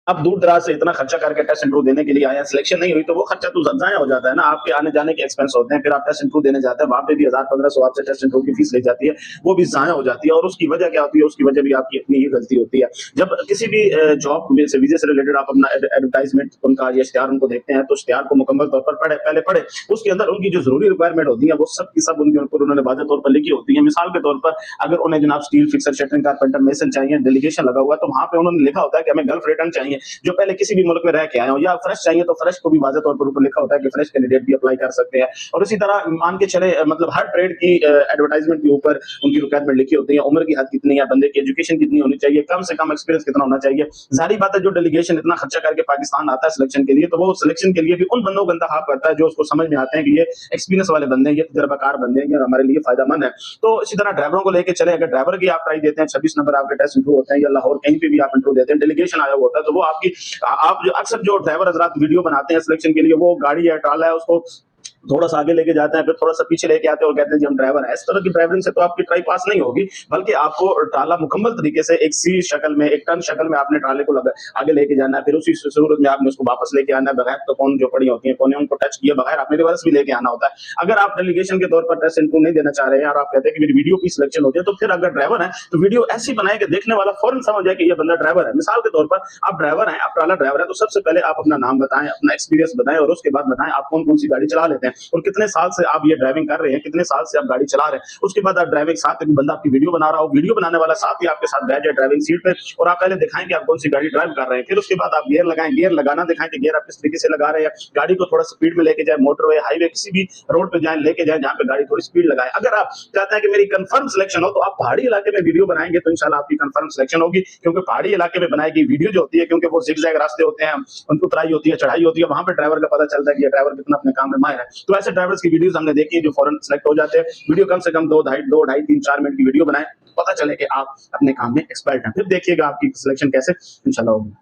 अब दूर दराज से इतना खर्चा करके टेस्ट इंटरव्यू देने के लिए आया, सिलेक्शन नहीं हुई तो वो खर्चा तो ज़ाया हो जाता है ना, आपके आने जाने के एक्सपेंस होते हैं, फिर आप टेस्ट इंटरव्यू देने जाते हैं, वहाँ पे भी 1000-1500 आपसे टेस्ट इंटरव्यू की फीस ली जाती है, वो भी ज़ाया हो जाती है। और उसकी वजह क्या होती है? उसकी वजह भी आपकी अपनी ही गलती होती है। जब किसी भी जॉब से वीज़े से रिलेटेड आप अपना एडवर्टाइजमेंट उनका या इश्तिहार उनको देखते हैं, तो इश्तिहार को मुकम्मल तौर पर पहले पढ़े, उसके अंदर उनकी जो ज़रूरी रिक्वायरमेंट होती है वो सब की सब उनके ऊपर उन्होंने वाज़ेह तौर पर लिखी होती है। मिसाल के तौर पर अगर उन्हें जनाब steel fixer, shuttering, carpenter, mason चाहिए, डेलीगेशन लगा हुआ है, तो वहाँ पे उन्होंने लिखा होता है कि हमें गल्फ रिटर्न चाहिए, जो पहले किसी भी मुल्क में रह के आए हो, या फ्रेश चाहिए तो फ्रेश को भी वाज़ेह तौर पर ऊपर लिखा होता है कि फ्रेश कैंडिडेट भी अप्लाई कर सकते हैं। और इसी तरह मान के चले मतलब हर ट्रेड की एडवर्टाइजमेंट के ऊपर उनकी रिक्वायरमेंट लिखी होती है, उम्र की हद कितनी है, बंदे की एजुकेशन कितनी होनी चाहिए, कम से कम एक्सपीरियंस कितना होना चाहिए। जाहिर बात है जो डेलीगेशन इतना खर्चा करके पाकिस्तान आता है सिलेक्शन के लिए, तो वो सिलेक्शन के लिए भी उन बंदों को इंतखाब करता है जो उसको समझ में आते हैं कि ये एक्सपीरियंस वाले बंदे हैं, ये तजर्बाकार बंदे हैं, ये हमारे लिए फायदेमंद है। तो इसी तरह ड्राइवरों को लेके चले, अगर ड्राइवर की आप ट्राई देते हैं, 26 नंबर आपके टेस्ट इंटरव्यू होते हैं, या लाहौर कहीं पे भी आप इंटरव्यू देते हैं, डेलीगेशन आया होता है, तो वो आपकी आप जो अक्सर जो ड्राइवर हजरात वीडियो बनाते हैं सिलेक्शन के लिए, वो गाड़ी है, ट्राला है, उसको थोड़ा सा आगे लेके जाते हैं, फिर थोड़ा सा पीछे लेके आते हैं और कहते हैं जी हम ड्राइवर हैं। इस तरह की ड्राइविंग से तो आपकी ट्राई पास नहीं होगी, बल्कि आपको ट्राला मुकम्मल तरीके से एक सी शक्ल में, एक टन शक्ल में आपने ट्राले को आगे लेके जाना है, फिर उसी सूरत में आपने उसको वापस लेके आना है, बगैर तो कौन जो पड़ी होती है कौन उनको टच किए बगैर आपने रिवर्स भी लेके आना होता है। अगर आप डेलीगेशन के तौर पर टेस्ट इंटरव्यू नहीं देना चाह रहे हैं और आप कहते हैं कि मेरी वीडियो की सिलेक्शन होती है, तो फिर अगर ड्राइवर है तो वीडियो ऐसी बनाए कि देखने वाला फौरन समझ जाए कि ये बंदा ड्राइवर है। मिसाल के तौर पर आप ड्राइवर हैं, आप ट्राला ड्राइवर है, तो सबसे पहले आप अपना नाम बताएं, अपना एक्सपीरियंस बताएं, और उसके बाद बताएं आप कौन कौन सी गाड़ी चला लेते हैं और कितने साल से आप ये ड्राइविंग कर रहे हैं, कितने साल से आप गाड़ी चला रहे हैं। उसके बाद आप ड्राइविंग साथ एक बंदा आपकी वीडियो बना रहा हो, वीडियो बनाने वाला साथ ही आपके साथ बैठ जाए ड्राइविंग सीट पे, और आप पहले दिखाएं कि आप कौन सी गाड़ी ड्राइव कर रहे हैं। फिर उसके बाद आप गियर लगाएं, गियर लगाना दिखाएं कि गियर आप किस तरीके से लगा रहे हैं, गाड़ी को थोड़ा स्पीड में लेके जाए, मोटरवे, हाईवे, किसी भी रोड पे जाए लेके जाए जहाँ पे गाड़ी थोड़ी स्पीड लगाए। अगर आप चाहते हैं कि मेरी कंफर्म सिलेक्शन हो, तो आप पहाड़ी इलाके में वीडियो बनाएंगे तो इंशाल्लाह आपकी कंफर्म सिलेक्शन होगी, क्योंकि पहाड़ी इलाके में बनाई गई वीडियो जो होती है, क्योंकि वो जिगजैग रास्ते होते हैं, उनको उतराई होती है, चढ़ाई होती है, वहां पे ड्राइवर का पता चलता है कि ये ड्राइवर कितना अपने काम में माहिर है। तो ऐसे ड्राइवर्स की वीडियोस हमने देखी है जो फौरन सेलेक्ट हो जाते हैं। वीडियो कम से कम 2, 2.5, 3, 4 मिनट की वीडियो बनाएं, पता चले कि आप अपने काम में एक्सपर्ट हैं, फिर देखिएगा आपकी सिलेक्शन कैसे इंशाल्लाह होगी।